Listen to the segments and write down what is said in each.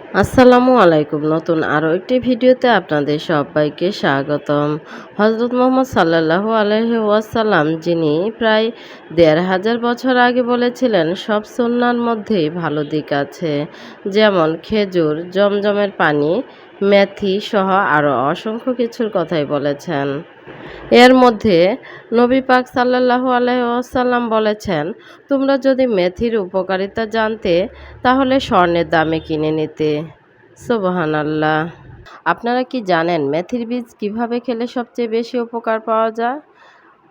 আসসালামু আলাইকুম। নতুন আরও একটি ভিডিওতে আপনাদের সবাইকে স্বাগতম। হজরত মুহাম্মদ সাল্লাল্লাহু আলাইহি ওয়াসাল্লাম, যিনি প্রায় ১৫০০ বছর আগে বলেছিলেন, সব সুন্নাহর মধ্যেই ভালো দিক আছে, যেমন খেজুর, জমজমের পানি, মেথি সহ আরও অসংখ্য কিছুর কথাই বলেছেন। এর মধ্যে নবী পাক সাল্লাল্লাহু আলাইহি ওয়াসাল্লাম বলেছেন, তোমরা যদি মেথির উপকারিতা জানতে তাহলে স্বর্ণের দামে কিনে নিতে। সুবহানাল্লাহ। আপনারা কি জানেন মেথির বীজ কিভাবে খেলে সবচেয়ে বেশি উপকার পাওয়া যায়?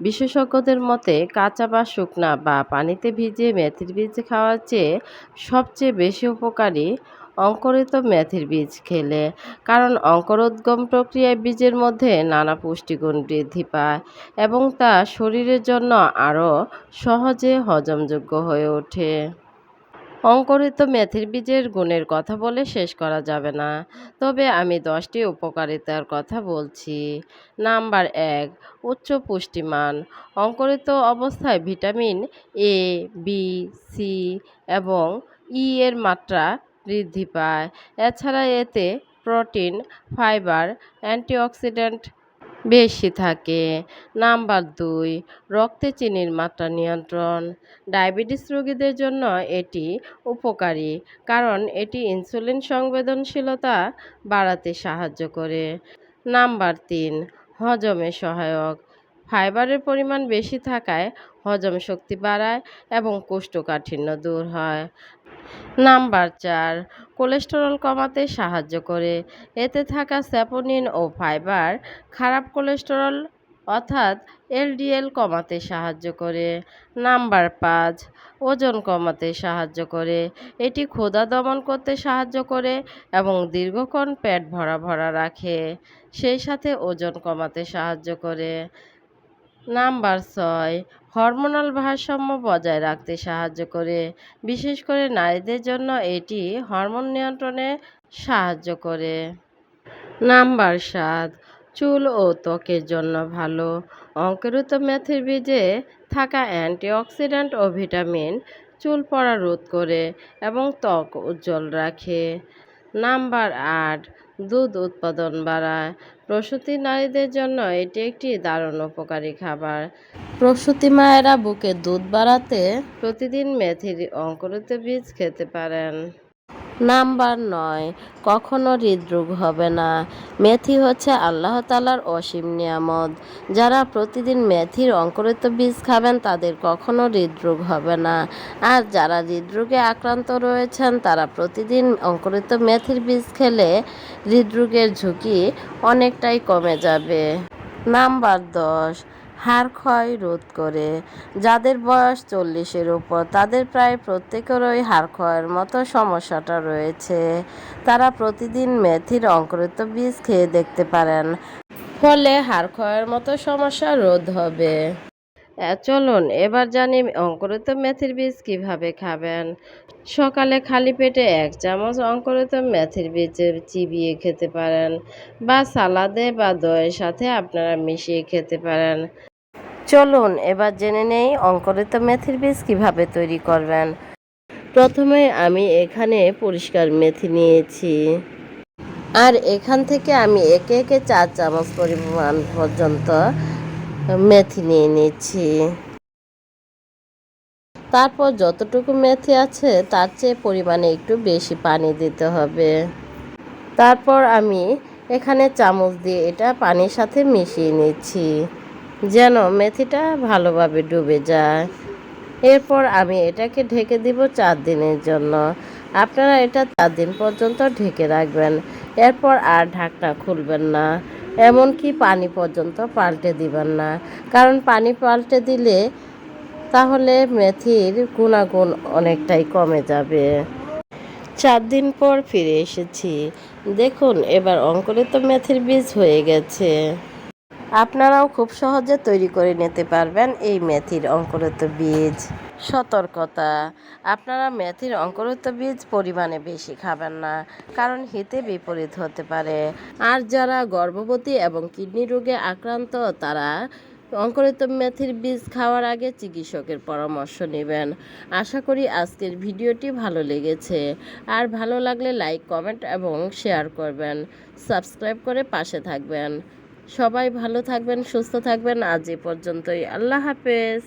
বিশেষজ্ঞদের মতে কাঁচা বা শুকনা বা পানিতে ভিজিয়ে মেথির বীজ খাওয়ার চেয়ে সবচেয়ে বেশি উপকারী অঙ্কুরিত মেথির বীজ খেলে। কারণ অঙ্কুরোদ্গম প্রক্রিয়ায় বীজের মধ্যে নানা পুষ্টিগুণ বৃদ্ধি পায় এবং তা শরীরের জন্য আরও সহজে হজমযোগ্য হয়ে ওঠে। অঙ্কুরিত মেথির বীজের গুণের কথা বলে শেষ করা যাবে না, তবে আমি 10টি উপকারিতার কথা বলছি। নাম্বার 1, উচ্চ পুষ্টিমান। অঙ্কুরিত অবস্থায় ভিটামিন এ, বি, সি এবং এর মাত্রা বৃদ্ধি পায়। এছাড়া এতে প্রোটিন, ফাইবার, অ্যান্টিঅক্সিডেন্ট বেশি থাকে। নাম্বার 2, রক্তে চিনির মাত্রা নিয়ন্ত্রণ। ডায়াবেটিস রোগীদের জন্য এটি উপকারী, কারণ এটি ইনসুলিন সংবেদনশীলতা বাড়াতে সাহায্য করে। নাম্বার 3, হজমে সহায়ক। ফাইবারের পরিমাণ বেশি থাকায় হজম শক্তি বাড়ায় এবং কোষ্ঠকাঠিন্য দূর হয়। নাম্বার 4, কোলেস্টেরল কমাতে সাহায্য করে। এতে থাকা স্যাপোনিন ও ফাইবার খারাপ কোলেস্টেরল অর্থাৎ এলডিএল কমাতে সাহায্য করে। নাম্বার 5, ওজন কমাতে সাহায্য করে। এটি ক্ষুধা দমন করতে সাহায্য করে এবং দীর্ঘক্ষণ পেট ভরা ভরা রাখে, সেই সাথে ওজন কমাতে সাহায্য করে। নাম্বার 6, হরমোনাল ভারসাম্য বজায় রাখতে সাহায্য করে। বিশেষ করে নারীদের জন্য এটি হরমোন নিয়ন্ত্রণে সাহায্য করে। নাম্বার 7, চুল ও ত্বকের জন্য ভালো। অঙ্কুরিত মেথির বীজে থাকা অ্যান্টিঅক্সিডেন্ট ও ভিটামিন চুল পড়া রোধ করে এবং ত্বক উজ্জ্বল রাখে। নাম্বার 8, দুধ উৎপাদন বাড়ায়। প্রসূতি নারীদের জন্য এটি একটি দারুণ উপকারী খাবার। প্রসূতি মায়েরা বুকের দুধ বাড়াতে প্রতিদিন মেথির অঙ্কুরিত বীজ খেতে পারেন। নাম্বার 9, কখনো হৃদরোগ হবে না। মেথি হচ্ছে আল্লাহ তাআলার অসীম নিয়ামত। যারা প্রতিদিন মেথির অঙ্কুরিত বীজ খাবেন তাদের কখনো হৃদরোগ হবে না। আর যারা হৃদরোগে আক্রান্ত রয়েছেন তারা প্রতিদিন অঙ্কুরিত মেথির বীজ খেলে হৃদরোগের ঝুঁকি অনেকটাই কমে যাবে। নাম্বার 10, হাড় ক্ষয় রোধ করে। যাদের বয়স 40-এর উপর তাদের প্রায় প্রত্যেকেরই হাড় ক্ষয়ের মতো সমস্যাটা রয়েছে। তারা প্রতিদিন মেথির অঙ্কুরিত বীজ খেয়ে দেখতে পারেন, ফলে হাড় ক্ষয়ের মতো সমস্যা রোধ হবে। চলুন এবার জানি অঙ্কুরিত মেথির বীজ কিভাবে খাবেন। সকালে খালি পেটে 1 চামচ অঙ্কুরিত মেথির বীজ চিবিয়ে খেতে পারেন, বা সালাদে বা দইয়ের সাথে আপনারা মিশিয়ে খেতে পারেন। চলুন এবার জেনে নেই অঙ্কুরিত মেথির বীজ কিভাবে তৈরি করবেন। প্রথমে আমি এখানে পরিষ্কার মেথি নিয়েছি, আর এখান থেকে আমি একে একে 4 চামচ পরিমাণ পর্যন্ত মেথি নিয়ে নিচ্ছি। তারপর যতটুকু মেথি আছে তার চেয়ে পরিমাণে একটু বেশি পানি দিতে হবে। তারপর আমি এখানে চামচ দিয়ে এটা পানির সাথে মিশিয়ে নিচ্ছি, যেন মেথিটা ভালোভাবে ডুবে যায়। এরপর আমি এটাকে ঢেকে দিব 4 দিনের জন্য। আপনারা এটা 4 দিন পর্যন্ত ঢেকে রাখবেন। এরপর আর ঢাকনা খুলবেন না, এমনকি পানি পর্যন্ত পাল্টে দিবেন না, কারণ পানি পাল্টে দিলে তাহলে মেথির গুণাগুণ অনেকটাই কমে যাবে। 4 দিন পর ফিরে এসেছি, দেখুন এবার অঙ্কুরিত মেথির বীজ হয়ে গেছে। আপনারাও খুব সহজে তৈরি করে নিতে পারবেন এই মেথির অঙ্কুরিত বীজ। সতর্কতা, আপনারা মেথির অঙ্কুরিত বীজ পরিমাণে বেশি খাবেন না, কারণ হিতে বিপরীত হতে পারে। আর যারা গর্ভবতী এবং কিডনি রোগে আক্রান্ত তারা অঙ্কুরিত মেথির বীজ খাওয়ার আগে চিকিৎসকের পরামর্শ নেবেন। আশা করি আজকের ভিডিওটি ভালো লেগেছে। আর ভালো লাগলে লাইক, কমেন্ট এবং শেয়ার করবেন। সাবস্ক্রাইব করে পাশে থাকবেন। সবাই ভালো থাকবেন, সুস্থ থাকবেন। আজ এ পর্যন্তই। আল্লাহ হাফেজ।